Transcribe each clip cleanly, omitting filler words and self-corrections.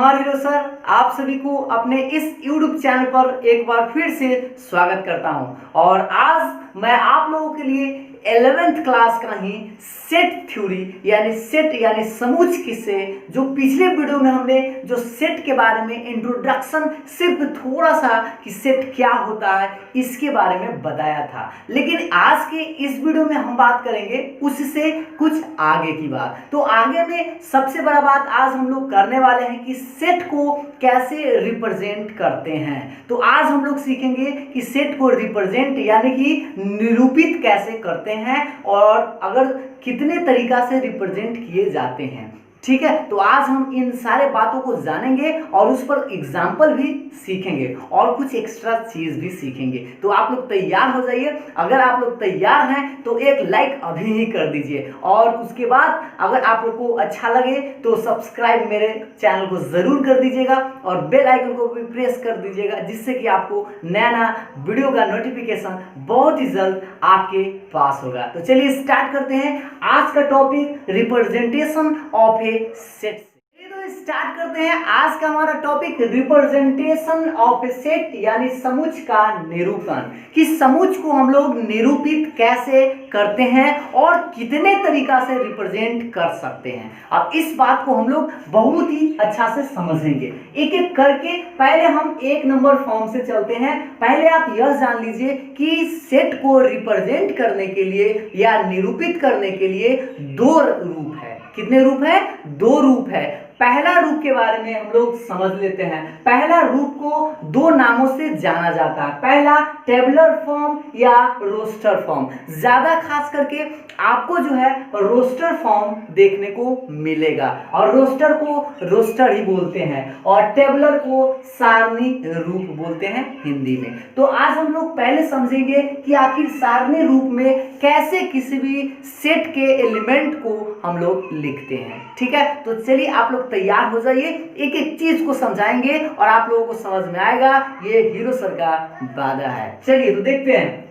Kumar hero sir आप सभी को अपने इस YouTube चैनल पर एक बार फिर से स्वागत करता हूं। और आज मैं आप लोगों के लिए 11th क्लास का ही सेट थ्योरी यानी समूच किस्से, जो पिछले वीडियो में हमने जो सेट के बारे में इंट्रोडक्शन सिर्फ थोड़ा सा कि सेट क्या होता है इसके बारे में बताया था, लेकिन आज के इस वीडियो में हम बात करेंगे उससे कुछ आगे की बात। तो आगे में सबसे बड़ा बात आज हम लोग करने वाले हैं कि सेट को कैसे रिप्रेजेंट करते हैं। तो आज हम लोग सीखेंगे कि सेट को रिप्रेजेंट यानी कि निरूपित कैसे करते हैं और अगर कितने तरीका से रिप्रेजेंट किए जाते हैं। ठीक है, तो आज हम इन सारे बातों को जानेंगे और उस पर एग्जाम्पल भी सीखेंगे और कुछ एक्स्ट्रा चीज भी सीखेंगे। तो आप लोग तैयार हो जाइए। अगर आप लोग तैयार हैं तो एक लाइक अभी ही कर दीजिए और उसके बाद अगर आप लोग को अच्छा लगे तो सब्सक्राइब मेरे चैनल को जरूर कर दीजिएगा और बेल आइकन को भी प्रेस कर दीजिएगा, जिससे कि आपको नया नया वीडियो का नोटिफिकेशन बहुत ही जल्द आपके पास होगा। तो चलिए स्टार्ट करते हैं आज का topic, representation of A set. तो स्टार्ट करते हैं आज का हमारा topic, representation of A set यानी समूच का निरूपण, कि समूच को हम लोग निरूपित कैसे करते हैं और कितने तरीका से रिप्रेजेंट कर सकते हैं। अब इस बात को हम लोग बहुत ही अच्छा से समझेंगे एक एक करके। पहले हम एक नंबर फॉर्म से चलते हैं। पहले आप यह जान लीजिए कि सेट को रिप्रेजेंट करने के लिए या निरूपित करने के लिए दो रूप है। कितने रूप है? दो रूप है। पहला रूप के बारे में हम लोग समझ लेते हैं। पहला रूप को दो नामों से जाना जाता है। पहला टेबुलर फॉर्म या रोस्टर फॉर्म। ज्यादा खास करके आपको जो है रोस्टर फॉर्म देखने को मिलेगा और रोस्टर को रोस्टर ही बोलते हैं और टेबुलर को सारणी रूप बोलते हैं हिंदी में। तो आज हम लोग पहले समझेंगे कि आखिर सारणी रूप में कैसे किसी भी सेट के एलिमेंट को हम लोग लिखते हैं। ठीक है, तो चलिए आप लोग तैयार हो जाइए। एक एक चीज को समझाएंगे और आप लोगों को समझ में आएगा। ये हीरो सर का वादा है। चलिए तो देखते हैं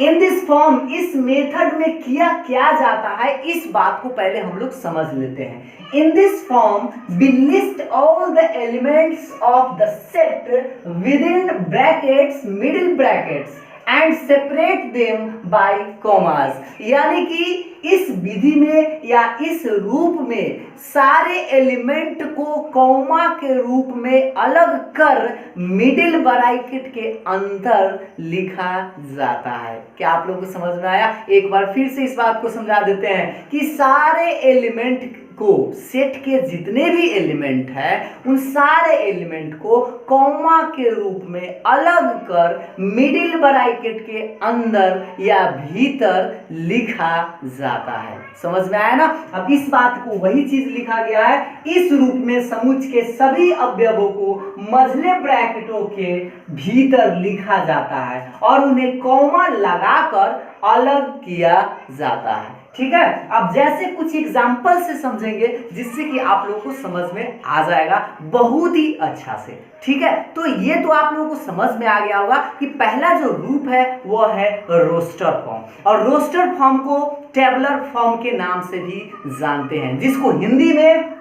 इन दिस फॉर्म, इस मेथड में किया क्या जाता है, इस बात को पहले हम लोग समझ लेते हैं। In this form we list all the elements of the set with in brackets, middle brackets and separate them by commas. यानी कि इस विधि में या इस रूप में सारे एलिमेंट को कॉमा के रूप में अलग कर मिडिल ब्रैकेट के अंदर लिखा जाता है। क्या आप लोगों को समझ में आया? एक बार फिर से इस बात को समझा देते हैं कि सारे एलिमेंट को, सेट के जितने भी एलिमेंट है उन सारे एलिमेंट को कॉमा के रूप में अलग कर मिडिल ब्रैकेट के अंदर या भीतर लिखा जाता है। समझ में आया ना? अब इस बात को वही चीज लिखा गया है। इस रूप में समुच के सभी अवयवों को मझले ब्रैकेटों के भीतर लिखा जाता है और उन्हें कॉमा लगाकर अलग किया जाता है। ठीक है, अब जैसे कुछ एग्जाम्पल से समझेंगे जिससे कि आप लोगों को समझ में आ जाएगा बहुत ही अच्छा से। ठीक है, तो ये तो आप लोगों को समझ में आ गया होगा कि पहला जो रूप है वो है रोस्टर फॉर्म और रोस्टर फॉर्म को टेबुलर फॉर्म के नाम से भी जानते हैं, जिसको हिंदी में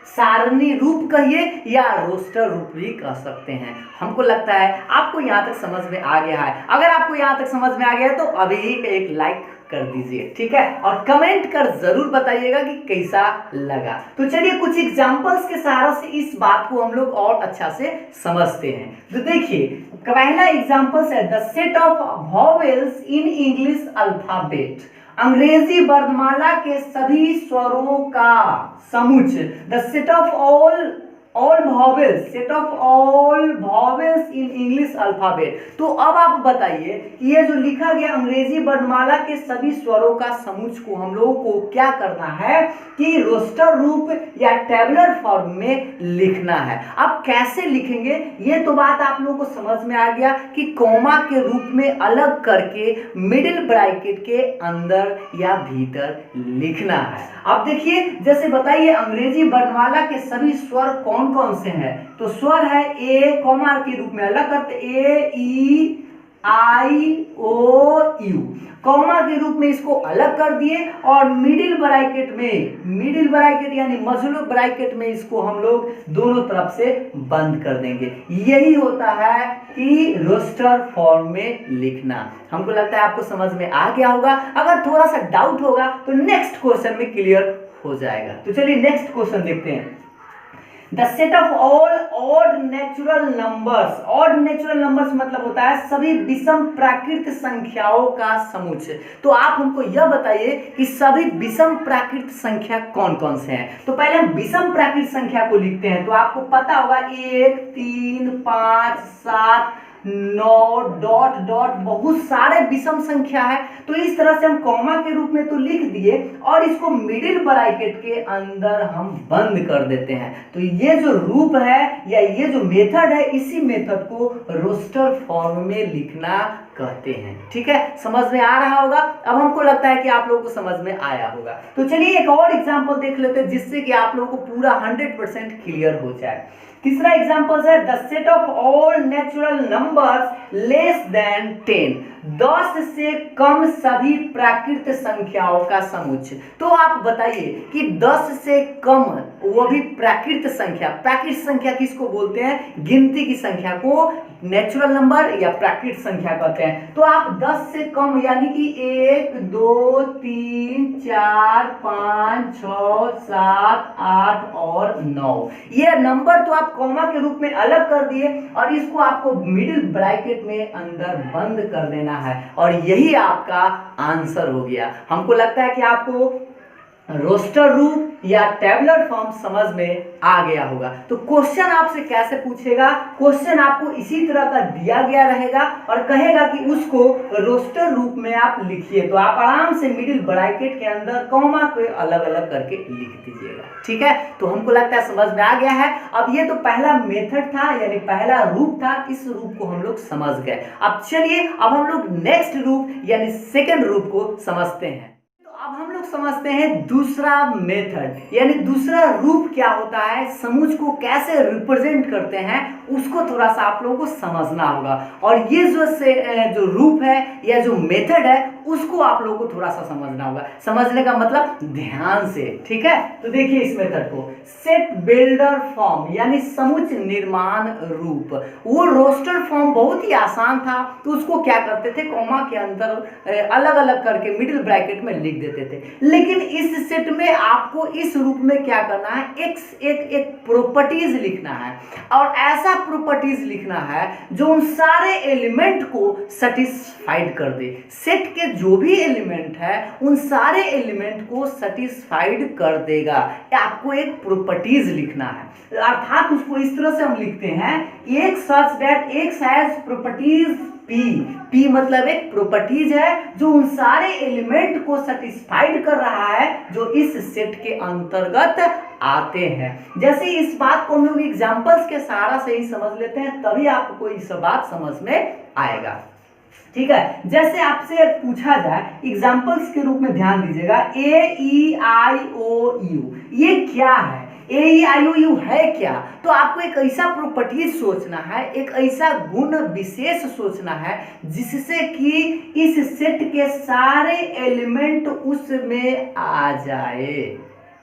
सारणी रूप कहिए या रोस्टर रूप भी कह सकते हैं। हमको लगता है आपको यहाँ तक समझ में आ गया है। अगर आपको यहाँ तक समझ में आ गया है तो अभी एक लाइक कर दीजिए। ठीक है, और कमेंट कर जरूर बताइएगा कि कैसा लगा। तो चलिए कुछ एग्जांपल्स के सहारा से इस बात को हम लोग और अच्छा से समझते हैं। तो देखिए पहला एग्जांपल है the set of vowels in English alphabet, अंग्रेजी वर्णमाला के सभी स्वरों का समुच। The set of all vowels, set of all vowels in English alphabet। तो अब आप बताइए कि ये जो लिखा गया अंग्रेजी वर्णमाला के सभी स्वरों का समुच को हम लोगों को क्या करना है कि रोस्टर रूप या टेबुलर फॉर्म में लिखना है। अब कैसे लिखेंगे ये तो बात आप लोगों को समझ में आ गया कि कॉमा के रूप में अलग करके मिडिल ब्रैकेट के अंदर या भीतर लिखना है। अब देखिए जैसे बताइए अंग्रेजी वर्णमाला के सभी स्वर कौन से हैं, तो स्वर है ए, कॉमा के रूप में अलग करते ए, ई, IOU, कॉमा के रूप में इसको अलग कर दिए और मिडिल ब्रैकेट यानी मजलू ब्रैकेट में इसको हम लोग दोनों तरफ से बंद कर देंगे। यही होता है कि रोस्टर फॉर्म में लिखना। हमको लगता है आपको समझ में आ गया होगा। अगर थोड़ा सा डाउट होगा तो नेक्स्ट क्वेश्चन में क्लियर हो जाएगा। तो चलिए नेक्स्ट क्वेश्चन देखते हैं। The set of all odd natural numbers, odd natural numbers मतलब होता है सभी विषम प्राकृत संख्याओं का समुच्चय। तो आप हमको यह बताइए कि सभी विषम प्राकृत संख्या कौन कौन से हैं। तो पहले हम विषम प्राकृत संख्या को लिखते हैं। तो आपको पता होगा 1 3 5 7 9 डॉट डॉट बहुत सारे विषम संख्या है। तो इस तरह से हम कॉमा के रूप में तो लिख दिए और इसको मिडिल ब्रैकेट के अंदर हम बंद कर देते हैं। तो ये जो रूप है या ये जो मेथड है, इसी मेथड को रोस्टर फॉर्म में लिखना कहते हैं। ठीक है, समझ में आ रहा होगा। अब हमको लगता है कि आप लोगों को समझ में आया होगा। तो चलिए एक और एग्जांपल देख लेते हैं जिससे कि आप लोगों को पूरा 100% क्लियर हो जाए। तीसरा एग्जांपल है the set of all natural numbers less than 10, 10 से कम सभी प्राकृत संख्याओं का समुच्चय। तो आप बताइए कि 10 से कम, वो भी प्राकृत संख्या, प्राकृत संख्या किसको बोलते हैं? गिनती की संख्या को नेचुरल नंबर या प्राकृत संख्या कहते हैं। तो आप 10 से कम यानी कि 1 2 3 4 5 6 7 8 और 9, ये नंबर तो आप कॉमा के रूप में अलग कर दिए और इसको आपको मिडिल ब्रैकेट में अंदर बंद कर देना है और यही आपका आंसर हो गया। हमको लगता है कि आपको रोस्टर रूप या टेबुलर फॉर्म समझ में आ गया होगा। तो क्वेश्चन आपसे कैसे पूछेगा? क्वेश्चन आपको इसी तरह का दिया गया रहेगा और कहेगा कि उसको रोस्टर रूप में आप लिखिए। तो आप आराम से मिडिल ब्रैकेट के अंदर कॉमा को अलग अलग करके लिख दीजिएगा। ठीक है, तो हमको लगता है समझ में आ गया है। अब ये तो पहला मेथड था यानी पहला रूप था, इस रूप को हम लोग समझ गए। अब चलिए अब हम लोग नेक्स्ट रूप यानी सेकेंड रूप को समझते हैं। अब हम लोग समझते हैं दूसरा मेथड यानी दूसरा रूप क्या होता है, समुच्चय को कैसे रिप्रेजेंट करते हैं, उसको थोड़ा सा आप लोगों को समझना होगा। और ये जो रूप है या जो मेथड है उसको आप लोगों को थोड़ा सा समझना होगा। समझने का मतलब ध्यान से। ठीक है, तो देखिए इस मेथड को, सेट बिल्डर फॉर्म यानी समुच्चय निर्माण रूप। वो रोस्टर फॉर्म बहुत ही आसान था, तो उसको क्या करते थे, कॉमा के अंदर अलग अलग करके मिडिल ब्रैकेट में लिख देते थे। लेकिन इस सेट में आपको इस रूप में क्या करना है, एक प्रॉपर्टीज लिखना है और ऐसा प्रॉपर्टीज लिखना है जो उन सारे एलिमेंट को सेटिस्फाइड कर दे। सेट के जो भी एलिमेंट है उन सारे एलिमेंट को सेटिस्फाइड कर देगा। आपको एक प्रॉपर्टीज लिखना है, अर्थात उसको इस तरह से हम लिखते हैं, एक such that x has properties P मतलब एक प्रॉपर्टीज है जो उन सारे एलिमेंट को सेटिस्फाइड कर रहा है जो इस सेट के अंतर्गत आते हैं। जैसे इस बात को हम लोग एग्जांपल्स के सहारा से ही समझ लेते हैं, तभी आपको ये सब बात समझ में आएगा। ठीक है, जैसे आपसे पूछा जाए एग्जांपल्स के रूप में ध्यान दीजिएगा, AEIOU ये क्या है? AEIOU है क्या? तो आपको एक ऐसा प्रॉपर्टीज सोचना है, एक ऐसा गुण विशेष सोचना है जिससे कि इस सेट के सारे एलिमेंट उसमें आ जाए।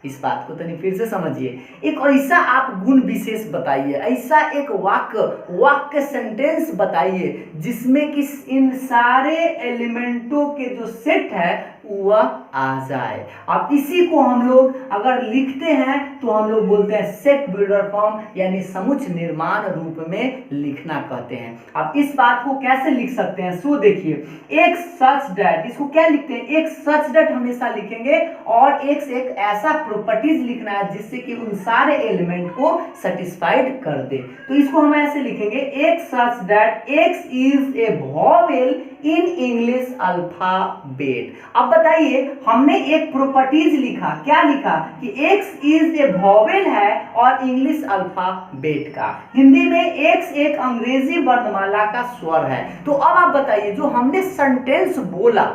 इस बात को तनी फिर से समझिए, एक ऐसा आप गुण विशेष बताइए, ऐसा एक वाक्य सेंटेंस बताइए जिसमें कि इन सारे एलिमेंटों के जो सेट है वह आ जाए। अब इसी को हम लोग अगर लिखते हैं तो हम लोग बोलते हैं सेट बिल्डर फॉर्म यानी समुच्चय निर्माण रूप में लिखना कहते हैं। अब इस बात को कैसे लिख सकते हैं, सो देखिए, एक सच दैट, इसको क्या लिखते हैं, एक सच दैट हमेशा लिखेंगे और एक ऐसा प्रॉपर्टीज लिखना है जिससे कि उन सारे एलिमेंट को सेटिस्फाइड कर दे। तो इसको हम ऐसे लिखेंगे, एक such that x is a vowel in English alphabet. अब बताइए, हमने एक प्रॉपर्टीज लिखा, क्या लिखा कि एक्स इज ए वॉवेल है और इंग्लिश अल्फाबेट का, हिंदी में एक्स एक अंग्रेजी वर्णमाला का स्वर है। तो अब आप बताइए, जो हमने सेंटेंस बोला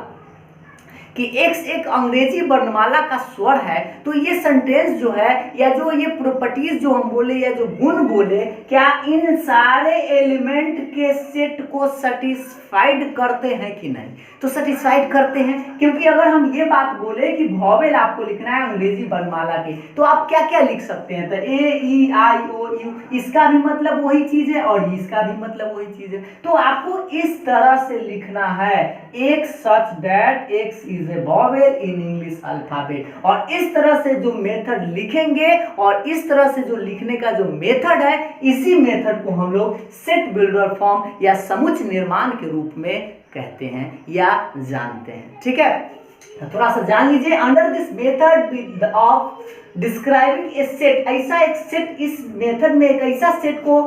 कि x एक अंग्रेजी वर्णमाला का स्वर है, तो ये सेंटेंस जो है या जो ये प्रॉपर्टीज जो हम बोले या जो गुण बोले, क्या इन सारे एलिमेंट के सेट को सेटिस्फाइड करते हैं कि नहीं? तो सेटिस्फाइड करते हैं, क्योंकि अगर हम ये बात बोले कि वॉवेल आपको लिखना है अंग्रेजी वर्णमाला के, तो आप क्या क्या लिख सकते हैं? तो ए ई आई ओ यू, इसका भी मतलब वही चीज है और इसका भी मतलब वही चीज है। तो आपको इस तरह से लिखना है, एक such that x is a vowel in English alphabet. और इस तरह से जो मेथड लिखेंगे और इस तरह से जो लिखने का जो मेथड है, इसी मेथड को हम लोग सेट बिल्डर फॉर्म या समुच्चय निर्माण के रूप में कहते हैं या जानते हैं। ठीक है, थोड़ा सा जान लीजिए। Under this method of describing A set, ऐसा एक सेट, इस मेथड में एक ऐसा सेट को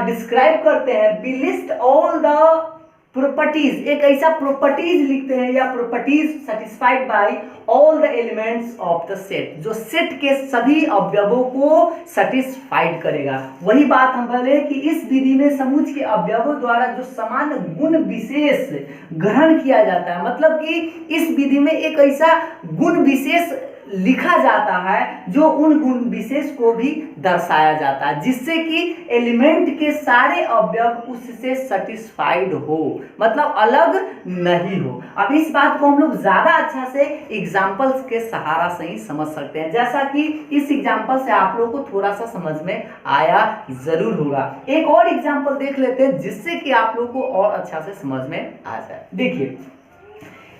डिस्क्राइब करते हैं। We list all the properties, एक ऐसा प्रॉपर्टीज लिखते हैं या properties satisfied by all the elements of the set, जो सेट के सभी अवयवों को सेटिस्फाइड करेगा। वही बात हम बोले कि इस विधि में समुच्चय के अवयवों द्वारा जो समान गुण विशेष ग्रहण किया जाता है, मतलब कि इस विधि में एक ऐसा गुण विशेष लिखा जाता है जो उन गुण विशेष को भी दर्शाया जाता है, जिससे कि एलिमेंट के सारे अवयव उससे सेटिस्फाइड हो, मतलब अलग नहीं हो। अब इस बात को हम लोग ज्यादा अच्छा से एग्जांपल्स के सहारा से ही समझ सकते हैं, जैसा कि इस एग्जांपल से आप लोगों को थोड़ा सा समझ में आया जरूर होगा। एक और एग्जांपल देख लेते हैं जिससे कि आप लोगों को और अच्छा से समझ में आ जाए। देखिए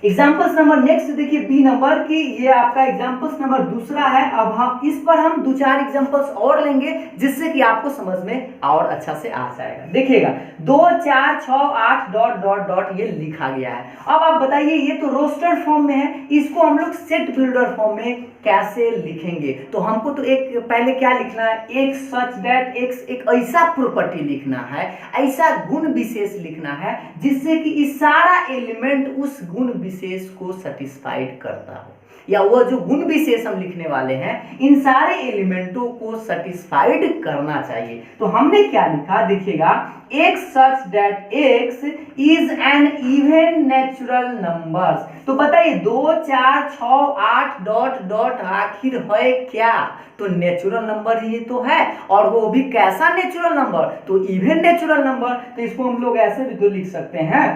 एग्जाम्पल्स नंबर नेक्स्ट देखिए बी नंबर की, ये आपका एग्जाम्पल्स नंबर दूसरा है। अब हम इस पर हम 2-4 एग्जाम्पल्स और लेंगे जिससे कि आपको समझ में और अच्छा से आ जाएगा। देखिएगा 2 4 6 8 डॉट डॉट डॉट ये लिखा गया है। अब आप बताइए, ये तो रोस्टर फॉर्म में है, इसको हम लोग सेट बिल्डर फॉर्म में कैसे लिखेंगे? तो हमको तो एक पहले क्या लिखना है, एक सच दैट एक्स, एक ऐसा प्रॉपर्टी लिखना है, ऐसा गुण विशेष लिखना है जिससे कि इस सारा एलिमेंट उस गुण विशेष को सेटिस्फाइड करता हो, या वो जो गुण विशेष हम लिखने वाले हैं इन सारे एलिमेंटों को सेटिस्फाइड करना चाहिए। तो हमने क्या लिखा देखिएगा, एक such that x is an even natural numbers. तो बताइए 2 4 6 8 डॉट डॉट आखिर है क्या? तो नेचुरल नंबर ही तो है, और वो भी कैसा नेचुरल नंबर? तो इवन नेचुरल नंबर। तो इसको हम लोग ऐसे भी तो लिख सकते हैं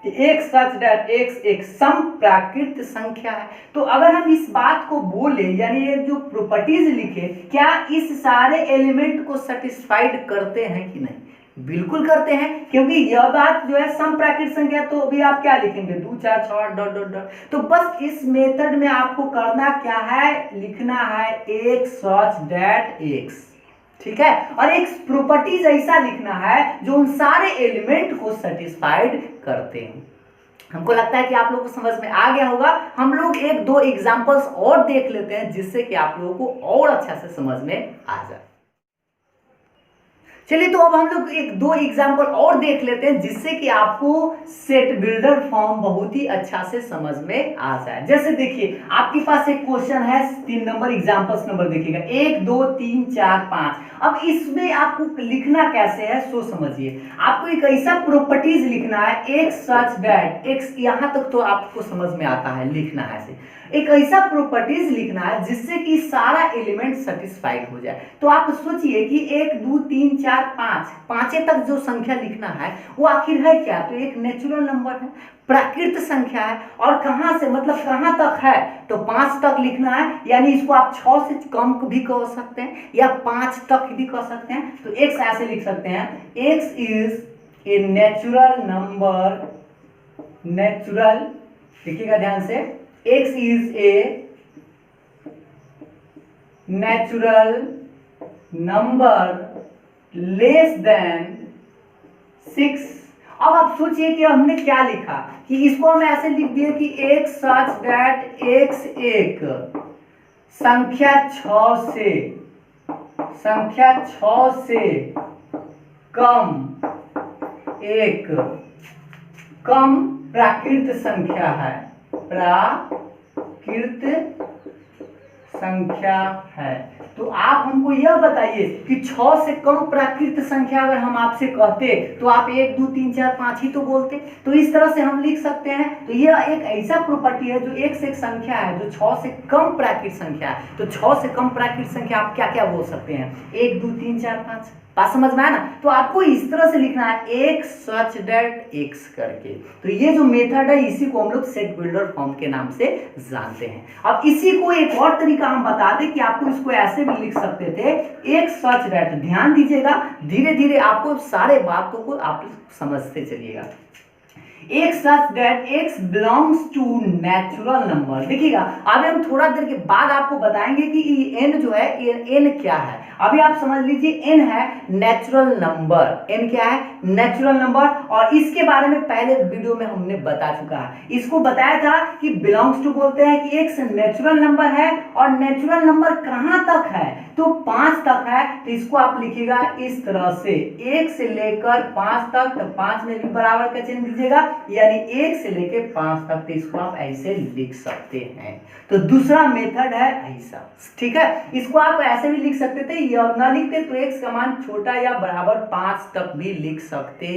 कि एक सच दैट एक्स एक सम प्राकृत संख्या है। तो अगर हम इस बात को बोले, यानी ये जो प्रॉपर्टीज लिखे, क्या इस सारे एलिमेंट को सेटिस्फाइड करते हैं कि नहीं? बिल्कुल करते हैं, क्योंकि यह बात जो है सम प्राकृत संख्या, तो अभी आप क्या लिखेंगे 2 4 6 8 डॉट डॉट डॉट। तो बस इस मेथड में आपको करना क्या है, लिखना है एक सच दैट एक्स, ठीक है, और एक प्रॉपर्टीज ऐसा लिखना है जो उन सारे एलिमेंट को सेटिस्फाइड करते हैं। हमको लगता है कि आप लोगों को समझ में आ गया होगा। हम लोग 1-2 एग्जांपल्स और देख लेते हैं जिससे कि आप लोगों को और अच्छा से समझ में आ जाए। चलिए तो अब हम लोग 1-2 एग्जाम्पल और देख लेते हैं जिससे कि आपको सेट बिल्डर फॉर्म बहुत ही अच्छा से समझ में आ जाए। जैसे देखिए आपके पास एक क्वेश्चन है 3 नंबर, एग्जाम्पल्स नंबर देखिएगा 1 2 3 4 5। अब इसमें आपको लिखना कैसे है सो समझिए। आपको एक ऐसा प्रॉपर्टीज लिखना है, एक सच दैट एक्स, यहां तक तो आपको समझ में आता है, लिखना है ऐसे। एक ऐसा प्रॉपर्टीज लिखना है जिससे कि सारा एलिमेंट सेटिस्फाइड हो जाए। तो आप सोचिए कि 1 2 3 4 5, पांचे तक जो संख्या लिखना है वो आखिर है क्या? तो एक नेचुरल नंबर है, प्राकृत संख्या है, और कहां से, मतलब कहां तक है? तो 5 तक लिखना है, यानी इसको आप 6 से कम भी कह सकते हैं या 5 तक भी कह सकते हैं। तो x ऐसे लिख सकते हैं, x is a natural number, natural, देखिएगा ध्यान से, x is a natural number less than 6। अब आप सोचिए कि हमने क्या लिखा, कि इसको हम ऐसे लिख दिए कि एक सच दैट x एक संख्या 6 से कम, एक कम प्राकृत संख्या है, प्राकृत संख्या है। तो आप हमको यह बताइए कि 6 से कम प्राकृत संख्या अगर हम आपसे कहते तो आप 1 2 3 4 5 ही तो बोलते। तो इस तरह से हम लिख सकते हैं। तो यह एक ऐसा प्रॉपर्टी है जो एक से एक संख्या है जो 6 से कम प्राकृत संख्या है। तो 6 से कम प्राकृत संख्या आप क्या क्या बोल सकते हैं? 1 2 3 4 5। बात समझ में आया ना? तो आपको इस तरह से लिखना है एक सच दैट एक्स करके। तो ये जो मेथड है इसी को हम लोग सेट बिल्डर फॉर्म के नाम से जानते हैं। अब इसी को एक और तरीका हम बता दें कि आपको इसको ऐसे भी लिख सकते थे, एक सच दैट। ध्यान दीजिएगा, धीरे धीरे आपको सारे बातों को आप समझते चलिएगा। एक such that x belongs to natural number. देखिएगा अभी हम थोड़ा देर के बाद आपको बताएंगे कि n जो है n क्या है। अभी आप समझ लीजिए n है नेचुरल नंबर। n क्या है? Natural number. और इसके बारे में पहले वीडियो में हमने बता चुका है। इसको बताया था कि बिलोंग्स टू बोलते हैं कि x नेचुरल नंबर है और नेचुरल नंबर कहां तक है? तो 5 तक है। तो इसको आप लिखिएगा इस तरह से 1 से लेकर 5 तक। तो 5 में भी बराबर का चिन्ह दीजिएगा, यानी 1 से लेकर 5 तक। तो इसको आप ऐसे लिख सकते हैं। तो दूसरा मेथड है ऐसा, ठीक है। इसको आप ऐसे भी लिख सकते थे, या ना लिखते तो x का मान छोटा या बराबर 5 तक भी लिख सकते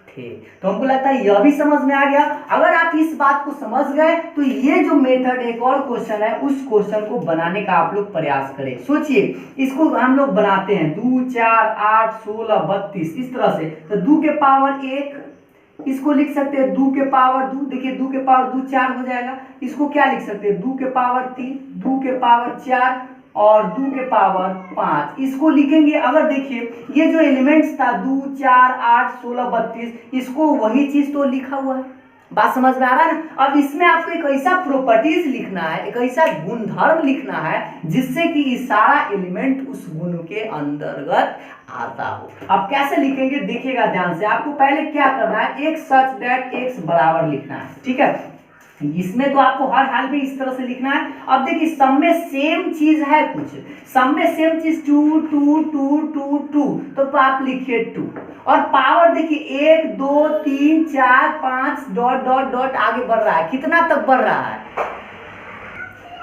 थे। तो हमको लगता है यह भी समझ में आ गया। अगर आप इस बात को समझ गए तो ये जो मेथड एक और क्वेश्चन है उस क्वेश्चन को बनाने का आप लोग प्रयास करें। सोचिए इसको हम लोग बनाते हैं 2 4 8 16 32 इस तरह से। तो 2 के पावर 1 इसको लिख सकते हैं 2 के पावर 2। देखिए 2 के पावर 2 4 हो जाएगा। इसको क्या लिख सकते हैं? 2 के पावर 3, 2 के पावर 4 और 2 के पावर 5 इसको लिखेंगे। अगर देखिए ये जो एलिमेंट्स था 2 4 8 16 32 इसको वही चीज तो लिखा हुआ है। बात समझ में आ रहा है ना? अब इसमें आपको एक ऐसा प्रॉपर्टीज लिखना है, एक ऐसा गुणधर्म लिखना है जिससे कि ये सारा एलिमेंट उस गुण के अंतर्गत आता हो। अब कैसे लिखेंगे देखिएगा ध्यान से। आपको पहले क्या करना है, एक सच दैट x बराबर लिखना है, ठीक है। इसमें तो आपको हर हाल में इस तरह से लिखना है। अब देखिए सब में सेम चीज है, कुछ सब में सेम चीज 2 2 2 2 2 तो आप लिखिए 2 और पावर देखिए 1 2 3 4 5 डॉट डॉट डॉट आगे बढ़ रहा है। कितना तक बढ़ रहा है?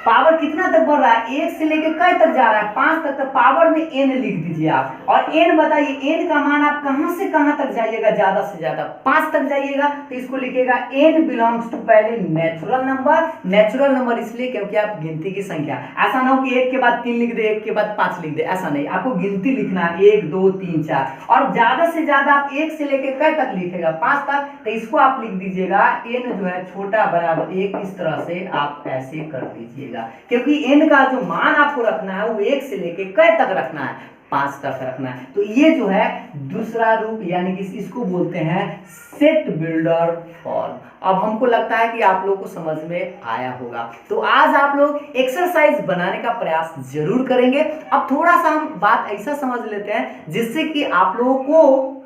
पावर कितना तक बढ़ रहा है? 1 से लेकर कई तक जा रहा है? 5 तक। तो पावर में n लिख दीजिए आप। और n बताइए n का मान आप कहां से कहां तक जाइएगा? ज्यादा से ज्यादा 5 तक जाइएगा। तो इसको लिखिएगा n बिलोंग्स टू पहले नेचुरल नंबर। नेचुरल नंबर इसलिए क्योंकि आप गिनती की संख्या, ऐसा ना हो कि 1 के बाद 3 लिख दे 1 के बाद 5 लिख दे, ऐसा नहीं। आपको गिनती लिखना है 1 2 3 4 और ज्यादा से ज्यादा आप 1 से लेकर कई तक लिखेगा? 5 तक। तो इसको आप लिख दीजिएगा n जो है छोटा बराबर 1। इस तरह से आप ऐसे कर दीजिए, क्योंकि n का जो मान आपको रखना है वो 1 से लेके कै तक रखना है? 5 तक रखना है। तो ये जो है दूसरा रूप, यानी कि इसको बोलते हैं सेट बिल्डर फॉर्म। अब हमको लगता है कि आप लोगों को समझ में आया होगा। तो आज आप लोग एक्सरसाइज बनाने का प्रयास जरूर करेंगे। अब थोड़ा सा हम बात ऐसा समझ लेते हैं जिससे कि आप लोगों को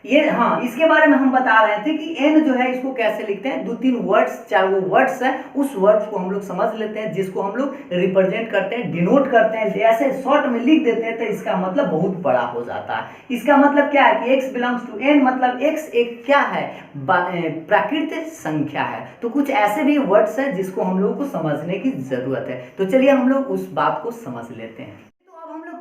ये, हाँ, इसके बारे में हम बता रहे थे कि n जो है इसको कैसे लिखते हैं। 2-3 वर्ड्स, 4 वो वर्ड्स है, उस वर्ड्स को हम लोग समझ लेते हैं जिसको हम लोग रिप्रेजेंट करते हैं, डिनोट करते हैं। ऐसे शॉर्ट में लिख देते हैं तो इसका मतलब बहुत बड़ा हो जाता है। इसका मतलब क्या है कि x बिलोंग्स टू n, मतलब x एक क्या है? प्राकृतिक संख्या है। तो कुछ ऐसे भी वर्ड्स हैं जिसको हम लोगों को समझने की जरूरत है। तो चलिए हम लोग उस बात को समझ लेते हैं।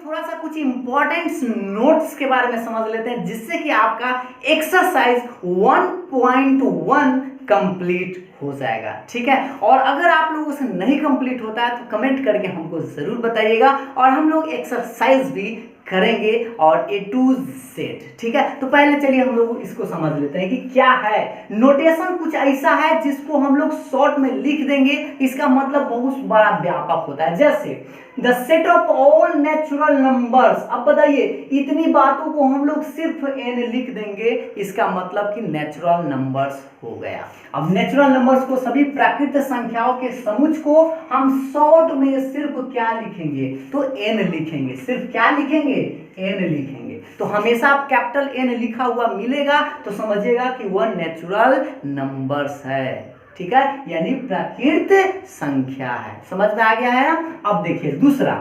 थोड़ा सा कुछ इंपॉर्टेंट नोट्स के बारे में समझ लेते हैं जिससे कि आपका एक्सरसाइज 1.1 कंप्लीट हो जाएगा, ठीक है। और अगर आप लोगों से नहीं कंप्लीट होता है तो कमेंट करके हमको जरूर बताइएगा और हम लोग एक्सरसाइज भी करेंगे और A to Z, ठीक है। तो पहले चलिए हम लोग इसको समझ लेते हैं कि क्या है। नोटेशन कुछ ऐसा है जिसको हम लोग शॉर्ट में लिख देंगे, इसका मतलब बहुत बड़ा व्यापक होता है। जैसे the set of all natural numbers. अब बताइए इतनी बातों को हम लोग सिर्फ n लिख देंगे, इसका मतलब कि नेचुरल नंबर्स हो गया। अब नेचुरल नंबर्स को, सभी प्राकृतिक संख्याओं के समुच्चय को हम शॉर्ट में सिर्फ क्या लिखेंगे? तो n लिखेंगे। सिर्फ क्या लिखेंगे? n लिखेंगे। तो हमेशा आप कैपिटल N लिखा हुआ मिलेगा तो समझिएगा कि वह नेचुरल नंबर्स है, ठीक है, यानी प्राकृतिक संख्या है। समझ में आ गया है ना? अब देखिए दूसरा,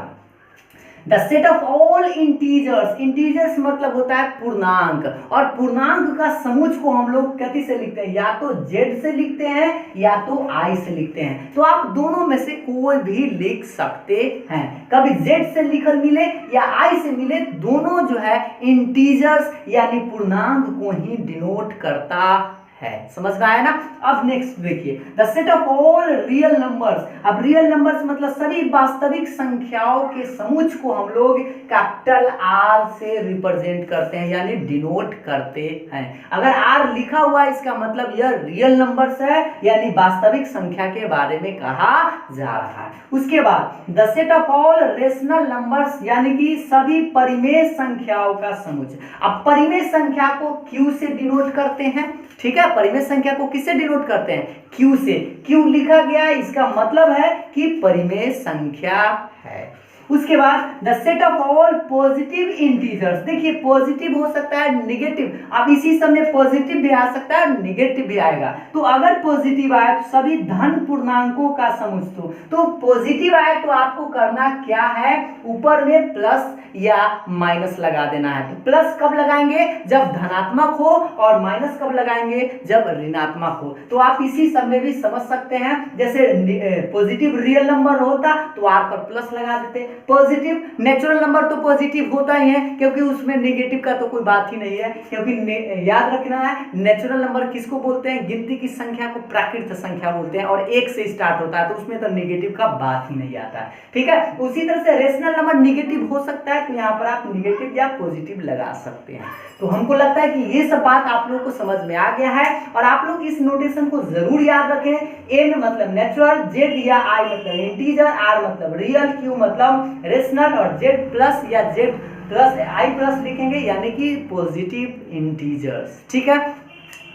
the set of all integers, integers मतलब होता है पूर्णांक, और पूर्णांक का समुच्चय को हम लोग कैसे से लिखते हैं, या तो z से लिखते हैं या तो i से लिखते हैं। तो आप दोनों में से कोई भी लिख सकते हैं, कभी z से लिखल मिले या i से मिले, दोनों जो है इंटीजर्स यानी पूर्णांक को ही डिनोट करता है। समझ में आया ना। अब नेक्स्ट देखिए, the set of all real numbers. अब रियल नंबर्स मतलब सभी वास्तविक संख्याओं के समुच्चय को हम लोग कैपिटल R से रिप्रेजेंट करते हैं यानी डिनोट करते हैं। अगर R लिखा हुआ है इसका मतलब यह रियल नंबर्स है यानी वास्तविक संख्या के बारे में कहा जा रहा है। उसके बाद the set of all rational numbers यानी कि सभी परिमेय संख्याओं का समुच्चय। अब परिमेय संख्या को Q से डिनोट करते हैं, ठीक है। परिमेय संख्या को किससे डिनोट करते हैं, Q से। Q लिखा गया है इसका मतलब है कि परिमेय संख्या है। उसके बाद the set of all positive integers. देखिए पॉजिटिव हो सकता है, निगेटिव, अब इसी समय पॉजिटिव भी आ सकता है, निगेटिव भी आएगा। तो अगर पॉजिटिव आए तो सभी धन पूर्णांकों का समुच्चय। तो पॉजिटिव आए तो आपको करना क्या है, ऊपर में प्लस या माइनस लगा देना है। तो प्लस कब लगाएंगे, जब धनात्मक हो, और माइनस कब लगाएंगे, जब ऋणात्मक हो। तो आप इसी समय भी समझ सकते हैं, जैसे पॉजिटिव रियल नंबर होता तो R पर प्लस लगा देते। पॉजिटिव नेचुरल नंबर तो पॉजिटिव होता ही है क्योंकि उसमें नेगेटिव का तो कोई बात ही नहीं है, क्योंकि याद रखना है नेचुरल नंबर किसको बोलते हैं, गिनती की संख्या को प्राकृत संख्या बोलते हैं, और एक से स्टार्ट होता है तो उसमें तो नेगेटिव का बात ही नहीं आता है, ठीक है। उसी तरह से रेशनल नंबर नेगेटिव हो सकता है, तो यहाँ पर आप नेगेटिव या पॉजिटिव लगा सकते हैं। तो हमको लगता है कि ये सब बात आप लोगों को समझ में आ गया है, और आप लोग इस नोटेशन को जरूर याद रखें। n मतलब नेचुरल, z या i मतलब इंटीजर, r मतलब रियल, q मतलब रेशनल, और z प्लस या z प्लस i प्लस लिखेंगे यानी कि पॉजिटिव इंटीजर्स, ठीक है।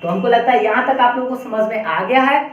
तो हमको लगता है यहाँ तक आप लोगों को समझ में आ गया है।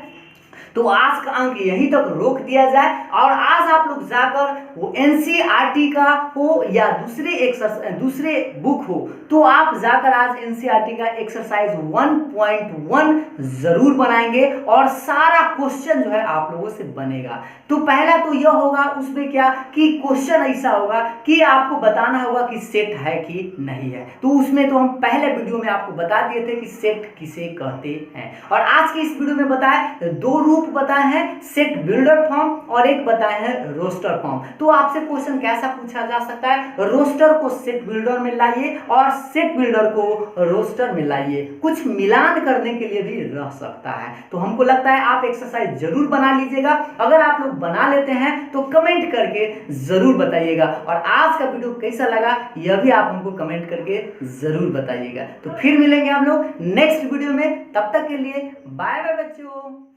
तो आज का अंक यहीं तक रोक दिया जाए, और आज आप लोग जाकर वो एनसीईआरटी का हो या दूसरे बुक हो, तो आप जाकर आज एनसीईआरटी का एक्सरसाइज 1.1 जरूर बनाएंगे, और सारा क्वेश्चन जो है आप लोगों से बनेगा। तो पहला तो यह होगा, उसमें क्या कि क्वेश्चन ऐसा होगा कि आपको बताना होगा कि सेट है कि नहीं है। तो उसमें तो हम पहले वीडियो में आपको बता दिए थे कि सेट किसे कहते हैं, और आज के इस वीडियो में बताए दो रूप बताए हैं, सेट बिल्डर फॉर्म और एक बताए हैं रोस्टर फॉर्म। तो आपसे क्वेश्चन कैसा पूछा जा सकता है, रोस्टर को सेट बिल्डर में लाइए और सेट बिल्डर को रोस्टर में लाइए, कुछ मिलान करने के लिए भी रह सकता है। तो हमको लगता है आप एक्सरसाइज जरूर बना लीजिएगा। अगर आप लोग बना लेते हैं तो कमेंट करके जरूर बताइएगा, और आज का वीडियो कैसा लगा यह भी आप हमको कमेंट करके जरूर बताइएगा। तो फिर मिलेंगे हम लोग नेक्स्ट वीडियो में, तब तक के लिए बाय बाय बच्चों।